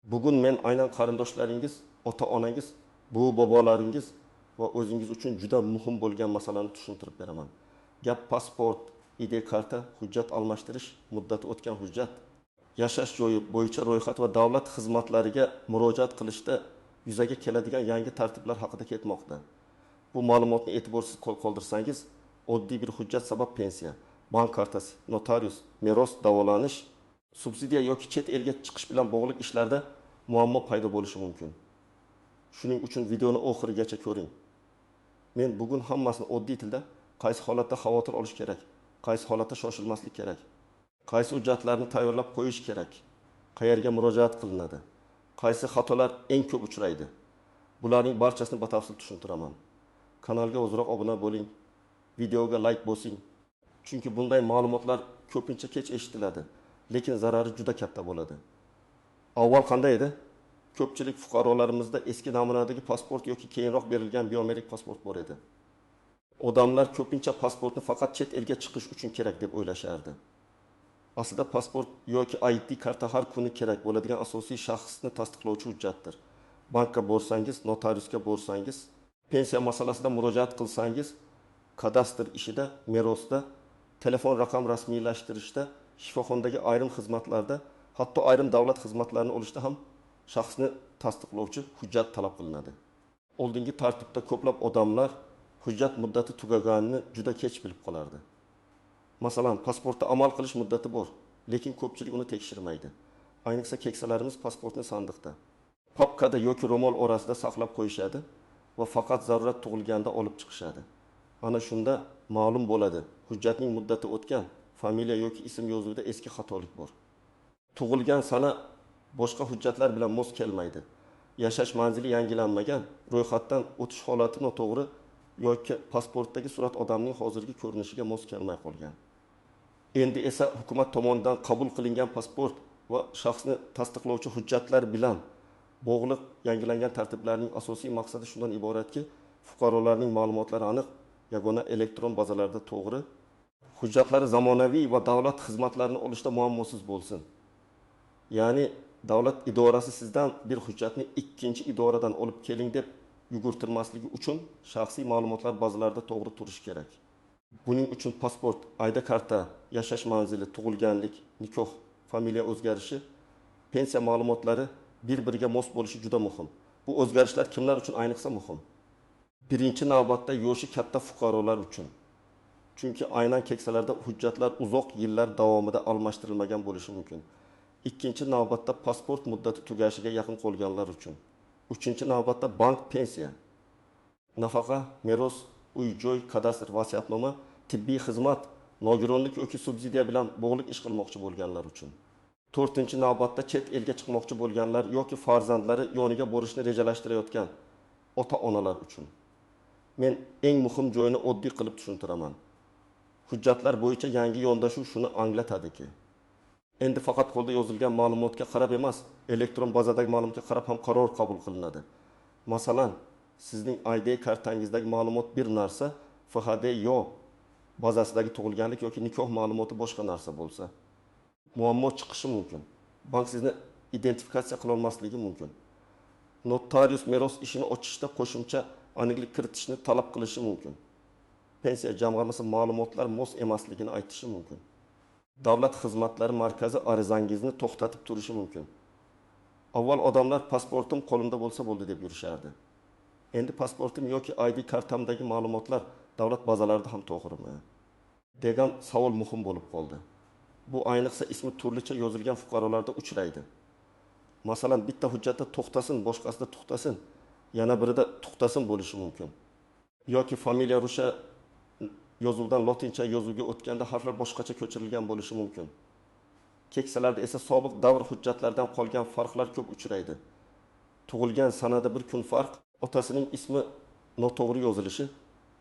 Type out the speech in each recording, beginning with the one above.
Bugun men aynan qarindoshlaringiz, ota-onangiz, buvi-bobolaringiz va o'zingiz uchun juda muhim bo'lgan masalani tushuntirib beraman. Gap pasport, ID karta, hujjat almashtirish, muddati o'tgan hujjat, yashash joyi bo'yicha ro'yxat va davlat xizmatlariga murojaat qilishda yuzaga keladigan yangi tartiblar haqida ketmoqda. Bu ma'lumotni e'tiborsiz qoldirsangiz, oddiy bir hujjat sabab pensiya, bank kartasi, notarius, meros davolanish, subsidiya yoki chet elga chiqish bilan bog'liq ishlarda muammo paydo bo'lishi mumkin. Shuning uchun videoni oxirigacha ko'ring. Men bugun hammasini oddiy tilda, qaysi holatda xavotir olish kerak, qaysi holatda shoshilmaslik kerak, qaysi hujjatlarni tayyorlab qo'yish kerak, qayerga murojaat qilinadi, qaysi xatolar eng ko'p uchraydi. Bularning barchasini batafsil tushuntiraman. Kanalga o'zroq obuna bo'ling, videoga like bosing. Chunki bunday ma'lumotlar ko'pincha kech eshitiladi, lekin zarari juda katta bo'ladi. Avval qanday edi? Ko'pchilik fuqarolarimizda eski namunadagi pasport yoki keyinroq berilgan biometrik pasport bor edi. Odamlar ko'pincha pasportni faqat chet elga chiqish uchun kerak deb o'ylashardi. Aslida pasport yoki ID karta har kuni kerak bo'ladigan asosiy shaxsni tasdiqlovchi hujjatdir. Bankka borsangiz, notariusga borsangiz, pensiya masalasida murojaat qilsangiz, kadastr ishida, merosda, telefon raqam rasmiylashtirishda, shifoxonadagi ayrim xizmatlarda, hatto ayrim davlat xizmatlarini olishda ham shaxsni tasdiqlovchi hujjat talab qilinadi. Oldingi tartibda ko'plab odamlar hujjat muddati tugaganini juda kech bilib qolardi. Masalan, pasportda amal qilish muddati bor, lekin ko'pchilik uni tekshirmaydi. Ayniqsa keksalarimiz pasportni sandiqda, papkada yoki ro'mol orasida saqlab qo'yishadi va faqat zarurat tug'ilganda olib chiqishadi. Ana shunda ma'lum bo'ladi, hujjatning muddati o'tgan, familiya yoki ism yozuvida eski xatolik bor. Tug'ilgan sana boshqa hujjatlar bilan mos kelmaydi. Yashash manzili yangilanmagan, ro'yxatdan o'tish holati noto'g'ri yoki pasportdagi surat odamning hozirgi ko'rinishiga mos kelmay qolgan. Endi esa hukumat tomonidan qabul qilingan pasport va shaxsni tasdiqlovchi hujjatlar bilan bog'liq yangilangan tartiblarning asosiy maqsadi shundan iboratki, fuqarolarning ma'lumotlari aniq, yagona elektron bazalarda to'g'ri, hujjatlari zamonaviy va davlat xizmatlarini olishda muammosiz bo'lsin. Ya'ni davlat idorasi sizdan bir hujjatni ikkinchi idoradan olib keling deb yugurtirmasligi uchun shaxsiy ma'lumotlar bazalarida to'g'ri turishi kerak. Buning uchun pasport, ID karta, yashash manzili, tug'ilganlik, nikoh, familiya o'zgarishi, pensiya ma'lumotlari bir-biriga mos bo'lishi juda muhim. Bu o'zgarishlar kimlar uchun ayniqsa muhim? Birinchi navbatda yoshi katta fuqarolar uchun. Chunki aynan keksalarda hujjatlar uzoq yillar davomida almashtirilmagan bo'lishi mumkin. Ikkinchi navbatda pasport muddati tugashiga yaqin qolganlar uchun. Uchinchi navbatda bank, pensiya, nafaqa, meros, uy-joy, kadastr, vasiyatnoma, tibbiy xizmat, nogironlik yoki subsidiya bilan bog'liq ish qilmoqchi bo'lganlar uchun. To'rtinchi navbatda chet elga chiqmoqchi bo'lganlar yoki farzandlari yoniga borishni rejalashtirayotgan ota-onalar uchun. Men eng muhim joyini oddiy qilib tushuntiraman. Hujjatlar bo'yicha yangi yondashuv shuni anglatadiki, endi faqat qo'lda yozilgan ma'lumotga qarab emas, elektron bazadagi ma'lumotga qarab ham qaror qabul qilinadi. Masalan, sizning ID kartangizdagi ma'lumot bir narsa, FHD yo bazasidagi tug'ilganlik yoki nikoh ma'lumoti boshqa narsa bo'lsa, muammo chiqishi mumkin. Bank sizni identifikatsiya qila olmasligi mumkin. Notarius meros ishini ochishda qo'shimcha aniqlik kiritishni talab qilishi mumkin. Pensiya jamg'armasi ma'lumotlar mos emasligini aytishi mumkin. Davlat xizmatlari markazi arizangizni to'xtatib turishi mumkin. Avval odamlar pasportim qo'limda bo'lsa bo'ldi deb yurishardi. Endi pasportim yoki ID kartamdagi ma'lumotlar davlat bazalarida ham to'g'rimi degan savol muhim bo'lib qoldi. Bu ayniqsa ismi turlicha yozilgan fuqarolarda uchraydi. Masalan, bitta hujjatda to'xtasin, boshqasida to'xtasin, yana birida to'xtasin bo'lishi mumkin. Yoki familiya rusha yozuvdan lotincha yozuvga o'tganda harflar boshqacha ko'chirilgan bo'lishi mumkin. Keksalarda esa sobiq davr hujjatlardan qolgan farqlar ko'p uchraydi. Tug'ilgan sanada bir kun farq, otasining ismi noto'g'ri yozilishi,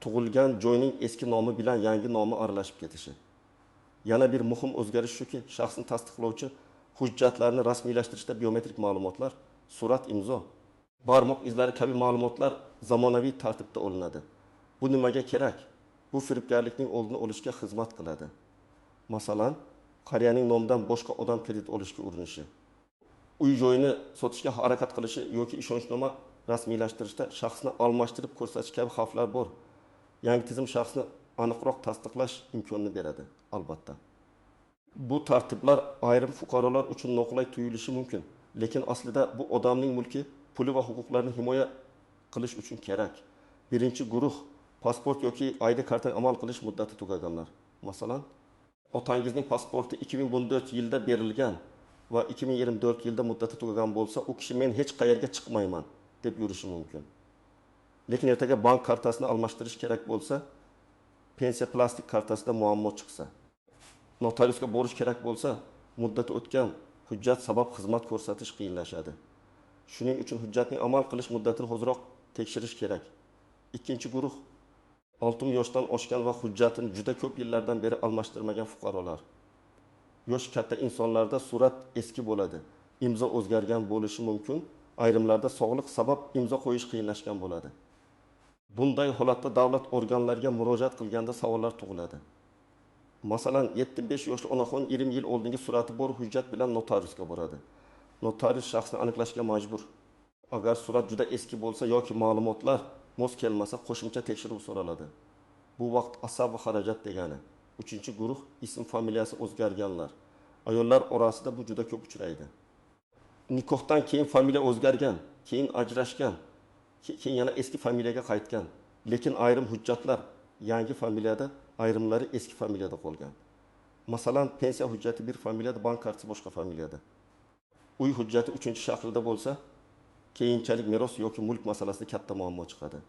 tug'ilgan joyning eski nomi bilan yangi nomi aralashib ketishi. Yana bir muhim o'zgarish shuki, shaxsni tasdiqlovchi hujjatlarni rasmiylashtirishda biometrik ma'lumotlar, surat, imzo, barmoq izlari kabi ma'lumotlar zamonaviy tartibda olinadi. Bu nimaga kerak? Bu firibgarlikning oldini olishga xizmat qiladi. Masalan, qariyaning nomidan boshqa odam kredit olishga urinishi, uy-joyini sotishga harakat qilishi yoki ishonchnoma rasmiylashtirishda shaxsni almashtirib ko'rsatish kabi xavflar bor. Yangi tizim shaxsni aniqroq tasdiqlash imkonini beradi, albatta. Bu tartiblar ayrim fuqarolar uchun noqulay tuyulishi mumkin, lekin aslida bu odamning mulki, puli va huquqlarini himoya qilish uchun kerak. Birinchi guruh pasport yoki ID karta amal qilish muddati tugaganlar. Masalan, otangizning pasporti 2014 yilda berilgan va 2024 yilda muddati tugagan bo'lsa, u kishi men hech qayerga chiqmayman deb yurishi mumkin. Lekin ertaga bank kartasini almashtirish kerak bo'lsa, pensiya plastik kartasida muammo chiqsa, notariusga borish kerak bo'lsa, muddati o'tgan hujjat sabab xizmat ko'rsatish qiyinlashadi. Shuning uchun hujjatning amal qilish muddatini hoziroq tekshirish kerak. Ikkinchi guruh 60 yoshdan oshgan va hujjatini juda ko'p yillardan beri almashtirmagan fuqarolar. Yosh katta insonlarda surat eski bo'ladi, imzo o'zgargan bo'lishi mumkin, ayrimlarda sog'liq sabab imzo qo'yish qiyinlashgan bo'ladi. Bunday holatda davlat organlariga murojaat qilganda savollar tug'iladi. Masalan, 75 yoshli onaxon 20 yil oldingi surati bor hujjat bilan notariusga boradi. Notarius shaxsni aniqlashga majbur. Agar surat juda eski bo'lsa yoki ma'lumotlar mos kelmasa, qo'shimcha tekshiruv so'raladi. Bu vaqt asab va xarajat degani. Uchinchi guruh ism familiyasi o'zgarganlar. Ayollar orasida bu juda ko'p uchraydi. Nikohdan keyin familiya o'zgargan, keyin ajrashgan, keyin yana eski familiyaga qaytgan. Lekin ayrim hujjatlar yangi familiyada, ayrimlari eski familiyada qolgan. Masalan, pensiya hujjati bir familiyada, bank kartasi boshqa familiyada. Uy hujjati 3-shaklida bo'lsa, keyinchalik meros yoki mulk masalasida katta muammo chiqadi.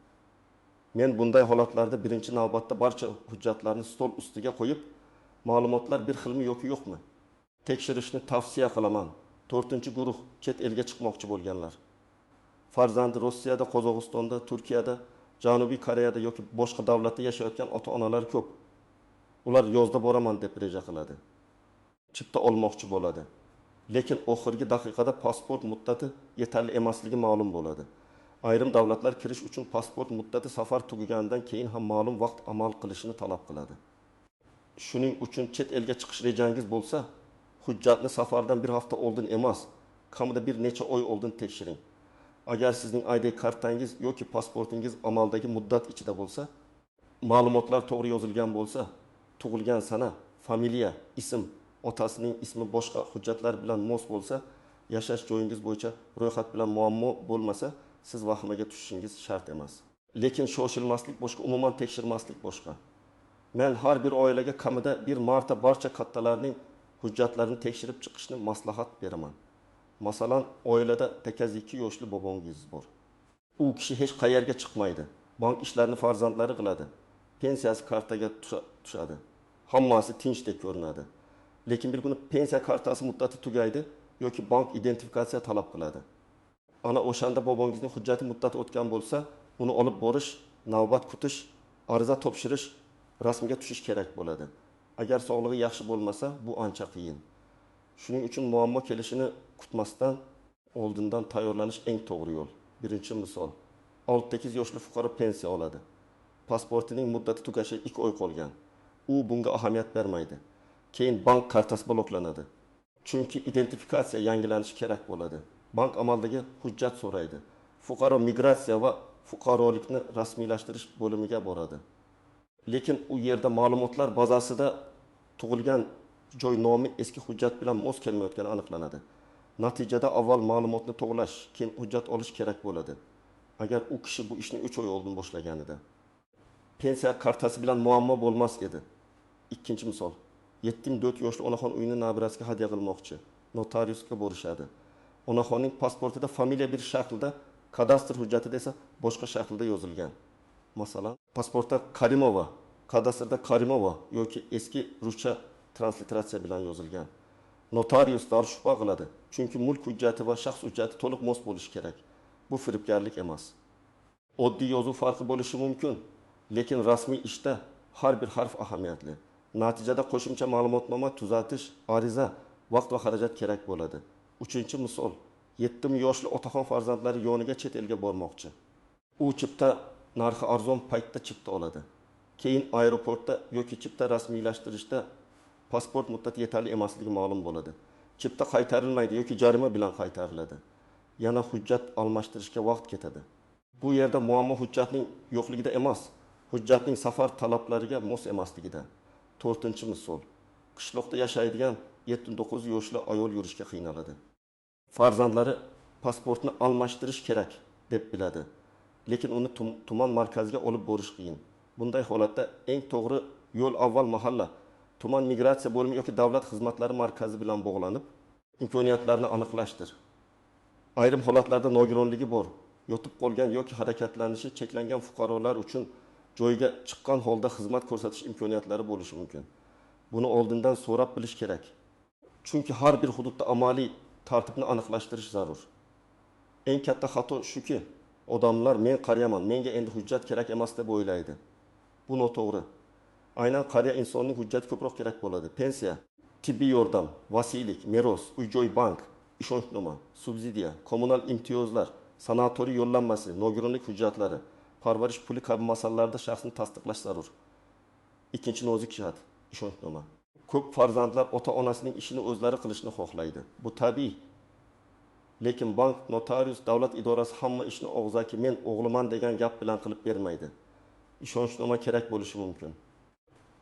Men bunday holatlarda birinchi navbatda barcha hujjatlarni stol ustiga qo'yib, ma'lumotlar bir xilmi yoki yo'qmi tekshirishni tavsiya qilaman. 4-guruh chet elga chiqmoqchi bo'lganlar. Farzandi Rossiyada, Qozog'istonda, Turkiyada, Janubiy Koreyada yoki boshqa davlatda yashayotgan ota-onalar ko'p. Ular yozda boraman deb reja qiladi. Chipta olmoqchi bo'ladi. Lekin oxirgi daqiqada pasport muddati yetarli emasligi ma'lum bo'ladi. Ayrim davlatlar kirish uchun pasport muddati safar tugagandan keyin ham ma'lum vaqt amal qilishini talab qiladi. Shuning uchun chet elga chiqish rejangiz bo'lsa, hujjatni safardan bir hafta oldin emas, kamida bir necha oy oldin tekshiring. Agar sizning ID kartangiz yoki pasportingiz amaldagi muddat ichida bo'lsa, ma'lumotlar to'g'ri yozilgan bo'lsa, tug'ilgan sana, familiya, ism, otasining ismi boshqa hujjatlar bilan mos bo'lsa, yashash joyingiz bo'yicha ro'yxat bilan muammo bo'lmasa, siz vahimaga tushishingiz shart emas. Lekin shoshilmaslik boshqa, umuman tekshirmaslik boshqa. Men har bir oilaga kamida bir marta barcha kattalarning hujjatlarini tekshirib chiqishni maslahat beraman. Masalan, oilada tekaz 2 yoshli bobongiz bor. U kishi hech qayerga chiqmaydi. Bank ishlarini farzandlari qiladi. Pensiyasi kartaga tushadi. Hammasi tinchdek ko'rinadi. Lekin bir kuni pensiya kartasi muddati tugaydi yoki bank identifikatsiya talab qiladi. Ana o'shanda bobongizning hujjati muddati o'tgan bo'lsa, uni olib borish, navbat kutish, ariza topshirish, rasmga tushish kerak bo'ladi. Agar sog'lig'i yaxshi bo'lmasa, bu ancha qiyin. Shuning uchun muammo kelishini kutmasdan oldindan tayyorlanish eng to'g'ri yo'l. Birinchi misol, 6-8 yoshli fuqaro pensiya oladi. Pasportining muddati tugashiga 2 oy qolgan. U bunga ahamiyat bermaydi. Keyin bank kartasi bloklanadi. Chunki identifikatsiya yangilanishi kerak bo'ladi. Bank amaldagi hujjat so'raydi. Fuqaro migratsiya va fuqarolikni rasmiylashtirish bo'limiga boradi. Lekin u yerda ma'lumotlar bazasida tug'ilgan joy nomi eski hujjat bilan mos kelmayotgani aniqlanadi. Natijada avval ma'lumotni to'g'rilash, keyin hujjat olish kerak bo'ladi. Agar u kishi bu ishni 3 oy oldin boshlaganida. Pensiya kartasi bilan muammo bo'lmas edi. Ikkinchi misol, 74 yoshli onaxon uyini nabirasiga hadya qilmoqchi. Notariusga borishadi. Onaxonning pasportida familiya bir shaklda, kadastr hujjatida esa boshqa shaklda yozilgan. Masalan, pasportda Karimova, kadastrda Karimova yoki eski ruscha transliteratsiya bilan yozilgan. Notarius darshubha qiladi, chunki mulk hujjati va shaxs hujjati to'liq mos bo'lishi kerak. Bu firibgarlik emas. Oddiy yozuv farqi bo'lishi mumkin, lekin rasmiy ishda har bir harf ahamiyatli. Natijada qo'shimcha ma'lumotnoma tuzatish, ariza, vaqt va xarajat kerak bo'ladi. Uchinchi misol, 7 yoshli otaxon farzandlari yoniga chet elga bormoqchi. U chipta narxi arzon paytda chipta oladi. Keyin aeroportda yoki chipta rasmiylashtirishda pasport muddati yetarli emasligi ma'lum bo'ladi. chipta qaytarilmaydi yoki jarima bilan qaytariladi. Yana hujjat almashtirishga vaqt ketadi. Bu yerda muammo hujjatning yo'qligida emas, hujjatning safar talablariga mos emasligida. 4-misol. Qishloqda yashaydigan 79 yoshli ayol yurishga qiynaladi. Farzandlari pasportni almashtirish kerak deb biladi. Lekin uni tuman markaziga olib borish qiyin. Bunday holatda eng to'g'ri yo'l avval mahalla, tuman migratsiya bo'limi yoki davlat xizmatlari markazi bilan bog'lanib, imkoniyatlarni aniqlashdir. Ayrim holatlarda nogironligi bor, yotib qolgan yoki harakatlanishi cheklangan fuqarolar uchun joyga chiqqan holda xizmat ko'rsatish imkoniyatlari bo'lishi mumkin. Buni oldindan so'rab bilish kerak. Chunki har bir hududda amaliy tartibni aniqlashtirish zarur. Eng katta xato shuki, odamlar men qariyaman, menga endi hujjat kerak emas deb o'ylaydi. Bu noto'g'ri. Aynan qariya insonning hujjati ko'proq kerak bo'ladi. Pensiya, tibbiy yordam, vasiylik, meros, uy-joy, bank, ishonchnoma, subsidiya, kommunal imtiyozlar, sanatoriy yo'llanmasi, nogironlik hujjatlari, parvarish puli kabi masalalarda shaxsni tasdiqlash zarur. Ikkinchi nozik jihat, ishonchnoma. Ko'p farzandlar ota-onasining ishini o'zlari qilishni xohlaydi. Bu tabiiy. Lekin bank, notarius, davlat idorasi hamma ishni og'zaki men o'g'liman degan gap bilan qilib bermaydi. Ishonchnoma kerak bo'lishi mumkin.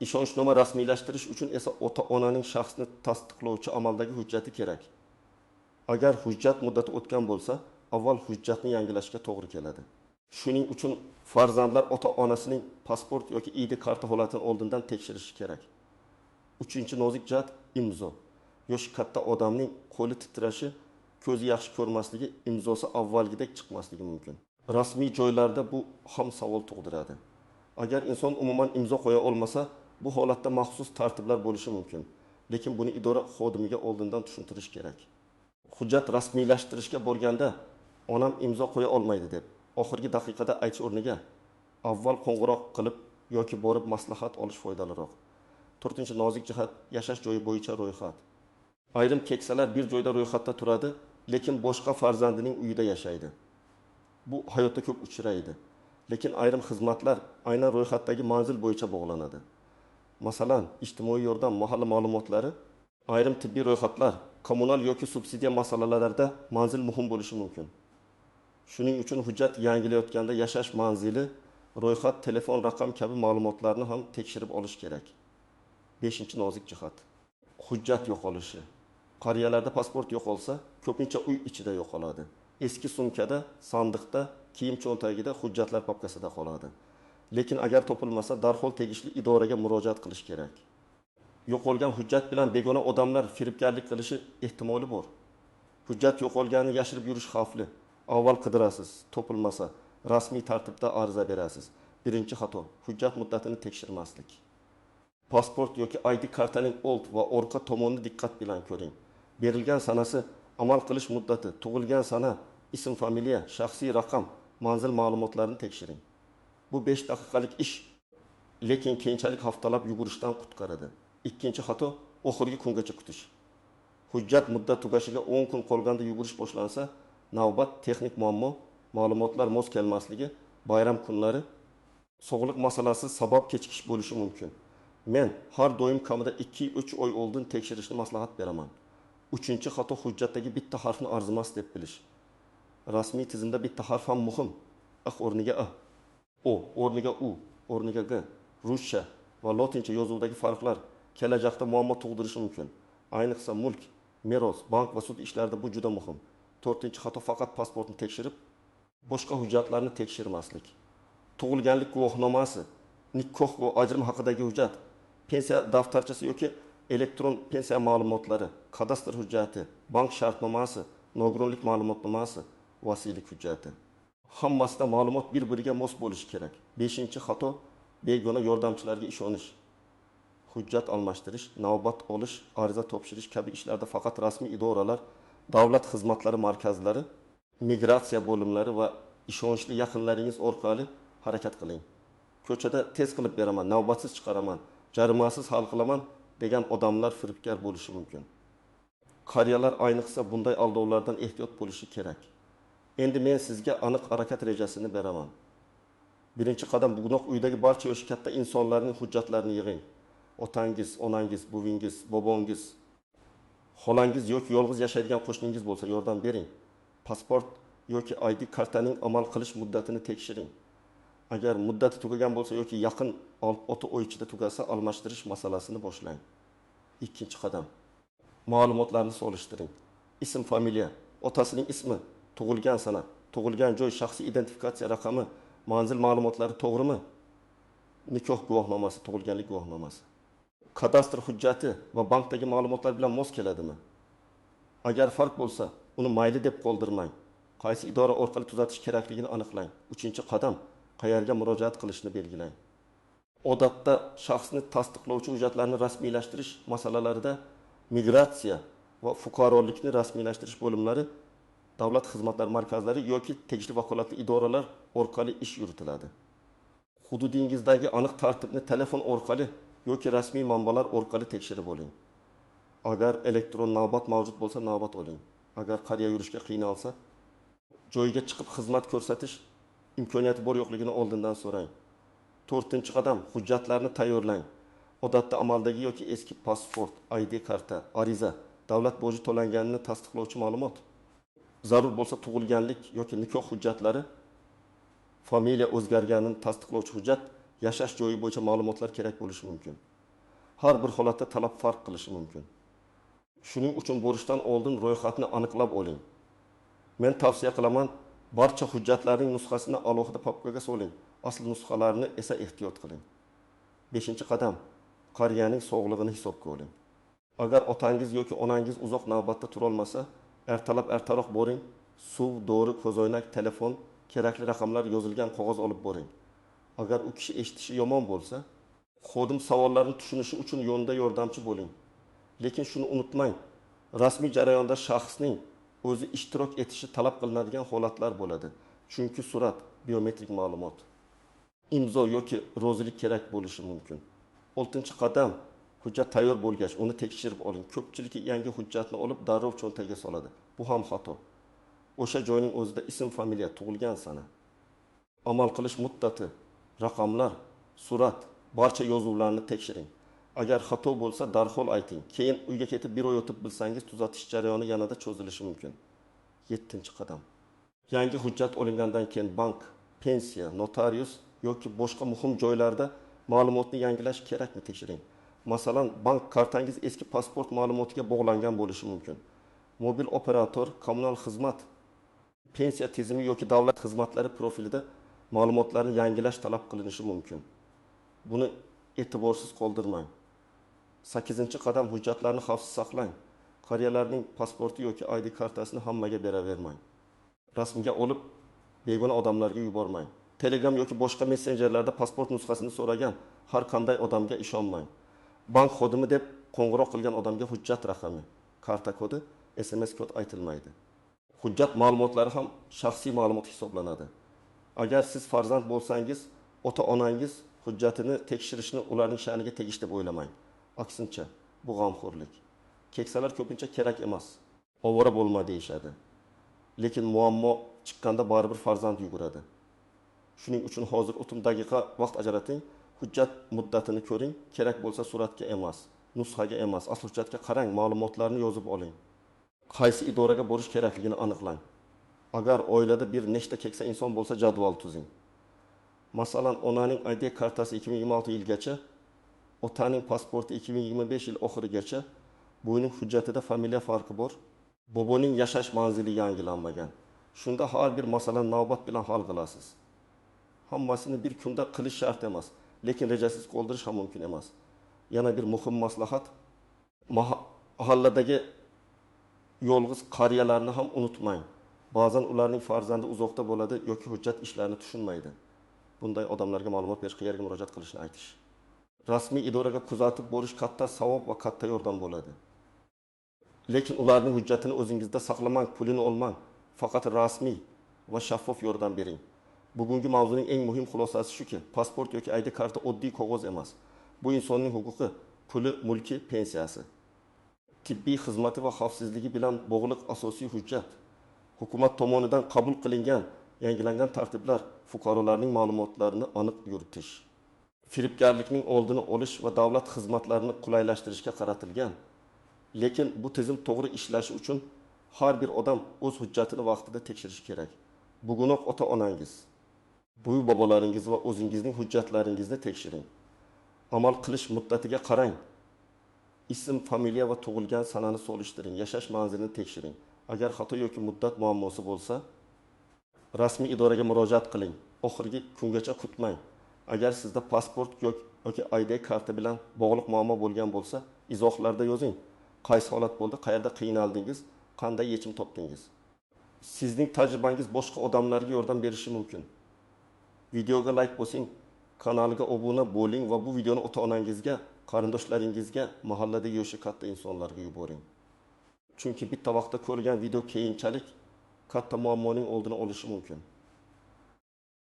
Ishonchnoma rasmiylashtirish uchun esa ota-onaning shaxsni tasdiqlovchi amaldagi hujjati kerak. Agar hujjat muddati o'tgan bo'lsa, avval hujjatni yangilashga to'g'ri keladi. Shuning uchun farzandlar ota-onasining pasport yoki ID karta holatini oldindan tekshirishi kerak. 3-nozik jihat imzo. Yoshi katta odamning qo'li titrashi, ko'zi yaxshi ko'rmasligi, imzosi avvalgidek chiqmasligi mumkin. Rasmiy joylarda bu ham savol tug'diradi. Agar inson umuman imzo qo'ya olmasa, bu holatda maxsus tartiblar bo'lishi mumkin. Lekin buni idora xodimiga oldindan tushuntirish kerak. Hujjat rasmiylashtirishga borganda onam imzo qo'ya olmaydi deb oxirgi daqiqada aytish o'rniga avval qo'ng'iroq qilib yoki borib maslahat olish foydaliroq. 4-nozik jihat yashash joyi bo'yicha ro'yxat. Ayrim keksalar bir joyda ro'yxatda turadi, lekin boshqa farzandining uyida yashaydi. Bu hayotda ko'p uchraydi. Lekin ayrim xizmatlar aynan ro'yxatdagi manzil bo'yicha bog'lanadi. Masalan, ijtimoiy yordam, mahalla ma'lumotlari, ayrim tibbiy ro'yxatlar, kommunal yoki subsidiya masalalarida manzil muhim bo'lishi mumkin. Shuning uchun hujjat yangilayotganda yashash manzili, ro'yxat, telefon raqam kabi ma'lumotlarni ham tekshirib olish kerak. 5-nozik jihat. Hujjat yo'qolishi. Qariyalarda pasport yo'qolsa, ko'pincha uy ichida yo'qoladi. Eski sumkada, sandiqda, kiyim cho'ntagida, hujjatlar papkasida qoladi. Lekin agar topilmasa, darhol tegishli idoraga murojaat qilish kerak. Yo'qolgan hujjat bilan begona odamlar firibgarlik qilishi ehtimoli bor. Hujjat yo'qolganini yashirib yurish xavfli. Avval qidirasiz, topilmasa, rasmiy tartibda ariza berasiz. Birinchi xato, hujjat muddatini tekshirmaslik. Pasport yoki ID kartaning old va orqa tomonini diqqat bilan ko'ring. Berilgan sanasi, amal qilish muddati, tug'ilgan sana, ism, familiya, shaxsiy raqam, manzil ma'lumotlarini tekshiring. Bu 5 daqiqalik ish, lekin keyinchalik haftalab yugurishdan qutqaradi. Ikkinchi xato, oxirgi kungacha kutish. Hujjat muddat tugashiga 10 kun qolganda yugurish boshlansa, navbat texnik muammo, ma'lumotlar mos kelmasligi, bayram kunlari, sog'liq masalasi sabab kechikish bo'lishi mumkin. Men har doim kamida 2-3 oy oldin tekshirishni maslahat beraman. 3-xato hujjatdagi bitta harfni arzimas deb bilish. Rasmiy tizimda bitta harf ham muhim. O'rniga a, o o'rniga u, o'rniga g. Ruscha va lotincha yozuvdagi farqlar kelajakda muammo tug'dirishi mumkin. Ayniqsa mulk, meros, bank va sud ishlarida bu juda muhim. 4-xato faqat pasportni tekshirib, boshqa hujjatlarni tekshirmaslik. Tug'ilganlik guvohnomasi, nikoh va ajrim haqidagi hujjat, pensiya daftarchasi yoki elektron pensiya ma'lumotlari, kadastr hujjati, bank shartnomasi, nogironlik ma'lumotnomasi, vasiylik hujjati. Hammasida ma'lumot bir-biriga mos bo'lishi kerak. 5-xato begona yordamchilarga ishonish. Hujjat almashtirish, navbat olish, ariza topshirish kabi ishlarda faqat rasmiy idoralar, davlat xizmatlari markazlari, migratsiya bo'limlari va ishonchli yaqinlaringiz orqali harakat qiling. Ko'chada tez qilib beraman, navbatsiz chiqaraman, jarimasiz hal qilaman degan odamlar firibgar bo'lishi mumkin. Qariyalar ayniqsa bunday aldovlardan ehtiyot bo'lishi kerak. Endi men sizga aniq harakat rejasini beraman. Birinchi qadam, bugunoq uydagi barcha yoshi katta insonlarning hujjatlarini yig'ing. Otangiz, onangiz, buvingiz, bobongiz, Xolangiz yoki yolg'iz yashaydigan qo'shningiz bo'lsa yordam bering. Pasport yoki ID kartaning amal qilish muddatini tekshiring. Agar muddati tugagan bo'lsa yoki yaqin 6 oy ichida tugasa, almashtirish masalasini boshlang. Ikkinchi qadam. Ma'lumotlarni solishtiring. Ism, familiya, otasining ismi, tug'ilgan sana, tug'ilgan joy, shaxsiy identifikatsiya raqami, manzil ma'lumotlari to'g'rimi? Nikoh guvohnomasi, tug'ilganlik guvohnomasi. Kadastr hujjati va bankdagi ma'lumotlar bilan mos keladimi? Agar farq bo'lsa, uni mayli deb qoldirmang. Qaysi idora orqali tuzatish kerakligini aniqlang. Uchinchi qadam, qayerga murojaat qilishni belgilang. Odatda shaxsni tasdiqlovchi hujjatlarni rasmiylashtirish masalalarida migratsiya va fuqarolikni rasmiylashtirish bo'limlari, davlat xizmatlari markazlari yoki tegishli vakolatli idoralar orqali ish yuritiladi. Hududingizdagi aniq tartibni telefon orqali yoki rasmiy manbalar orqali tekshirib oling. Agar elektron navbat mavjud bo'lsa, navbat oling. Agar qariya yurishga qiynalsa, joyga chiqib xizmat ko'rsatish imkoniyati bor yo'qligini oldindan so'rang. 4-qadam, hujjatlarni tayyorlang. Odatda amaldagi yoki eski pasport, ID karta, ariza, davlat boji to'langanini tasdiqlovchi ma'lumot. Zarur bo'lsa tug'ilganlik yoki nikoh hujjatlari, familiya o'zgarganini tasdiqlovchi hujjat, yashash joyi bo'yicha ma'lumotlar kerak bo'lishi mumkin. Har bir holatda talab farq qilishi mumkin. Shuning uchun borishdan oldin ro'yxatni aniqlab oling. Men tavsiya qilaman, barcha hujjatlarning nusxasini alohida papkaga soling. Asl nusxalarini esa ehtiyot qiling. 5-qadam, qariyaning sog'lig'ini hisobga oling. Agar otangiz yoki onangiz uzoq navbatda tura olmasa, ertalab-ertaroq boring. Suv, dori, ko'zoynak, telefon, kerakli raqamlar yozilgan qog'oz olib boring. Agar u kishi eshitishi yomon bo'lsa, xodim savollarni tushunishi uchun yo'lda yordamchi bo'ling. Lekin shuni unutmang, rasmiy jarayonda shaxsning o'zi ishtirok etishi talab qilinadigan holatlar bo'ladi. Chunki surat, biometrik ma'lumot, imzo yoki rozilik kerak bo'lishi mumkin. 6-qadam, hujjat tayyor bo'lgach, uni tekshirib oling. Ko'pchilik yangi hujjatni olib darrov cho'ntagiga soladi. Bu ham xato. O'sha joyning o'zida ism, familiya, tug'ilgan sana, amal qilish muddati, raqamlar, surat, barcha yozuvlarni tekshiring. Agar xato bo'lsa, darhol ayting. Keyin uyga ketib 1 oy o'tib bilsangiz, tuzatish jarayoni yanada cho'zilishi mumkin. 7-qadam. Yangi hujjat olingandan keyin bank, pensiya, notarius yoki boshqa muhim joylarda ma'lumotni yangilash kerakmi tekshiring. Masalan, bank kartangiz eski pasport ma'lumotiga bog'langan bo'lishi mumkin. Mobil operator, kommunal xizmat, pensiya tizimi yoki davlat xizmatlari profilida ma'lumotlarni yangilash talab qilinishi mumkin. Buni e'tiborsiz qoldirmang. 8-qadam, hujjatlarni xavfsiz saqlang. Qariyalarning pasporti yoki ID kartasini hammaga beravermang. Rasmga olib begona odamlarga yubormang. Telegram yoki boshqa messenjerlarda pasport nusxasini so'ragan har qanday odamga ishonmang. Bank xodimi deb qo'ng'iroq qilgan odamga hujjat raqami, karta kodi, SMS kod aytilmaydi. Hujjat ma'lumotlari ham shaxsiy ma'lumot hisoblanadi. Agar siz farzand bo'lsangiz, ota-onangiz hujjatini tekshirishni ularning sha'niga tegish deb o'ylamang. Aksincha, bu g'amxo'rlik. Keksalar ko'pincha kerak emas, ovora bo'lma deyishadi. Lekin muammo chiqqanda baribir farzand yuguradi. Shuning uchun hozir 30 daqiqa vaqt ajrating, hujjat muddatini ko'ring, kerak bo'lsa suratga emas, nusxaga emas, asl hujjatga qarang, ma'lumotlarni yozib oling. Qaysi idoraga borish kerakligini aniqlang. Agar oilada bir nechta keksa inson bo'lsa, jadval tuzing. Masalan, onaning ID kartasi 2026 yilgacha, otaning pasporti 2025 yil oxirigacha, buning hujjatida familiya farqi bor. Boboning yashash manzili yangilanmagan. Shunda har bir masalani navbat bilan hal qilasiz. Hammasini bir kunda qilish shart emas, lekin rejasiz qoldirish ham mumkin emas. Yana bir muhim maslahat, mahalladagi yolg'iz qariyalarni ham unutmang. Ba'zan ularning farzandi uzoqda bo'ladi yoki hujjat ishlarini tushunmaydi. Bunday odamlarga ma'lumot berish, qayerga murojaat qilishni aytish. Rasmiy idoraga kuzatib borish katta savob va katta yordam bo'ladi. Lekin ularning hujjatini o'zingizda saqlamang, pulini olmang. Faqat rasmiy va shaffof yordam bering. Bugungi mavzuning eng muhim xulosasi shuki, pasport yoki ID karta oddiy qog'oz emas. Bu insonning huquqi, puli, mulki, pensiyasi. Tibbiy xizmati va xavfsizligi bilan bog'liq asosiy hujjat. Hukumat tomonidan qabul qilingan yangilangan tartiblar fuqarolarning ma'lumotlarini aniq yuritish, firibgarlikning oldini olish va davlat xizmatlarini qulaylashtirishga qaratilgan. Lekin bu tizim to'g'ri ishlashi uchun har bir odam o'z hujjatini vaqtida tekshirishi kerak. Bugunoq ota-onangiz, buvi bobolaringiz va o'zingizning hujjatlaringizni tekshiring. Amal qilish muddatiga qarang. Ism, familiya va tug'ilgan sanani solishtiring. Yashash manzilini tekshiring. Agar xato yoki muddat muammosi bo'lsa, rasmiy idoraga murojaat qiling. Oxirgi kungacha kutmang. Agar sizda pasport yoki ID karta bilan bog'liq muammo bo'lgan bo'lsa, izohlarda yozing. Qaysi holat bo'ldi, qayerda qiynaldingiz, qanday yechim topdingiz. Sizning tajribangiz boshqa odamlarga yordam berishi mumkin. Videoga like bosing, kanaliga obuna bo'ling va bu videoni ota-onangizga, qarindoshlaringizga, mahallada yoshi katta insonlarga yuboring. Chunki bitta vaqtda ko'rgan video keyinchalik katta muammoning oldini olishi mumkin.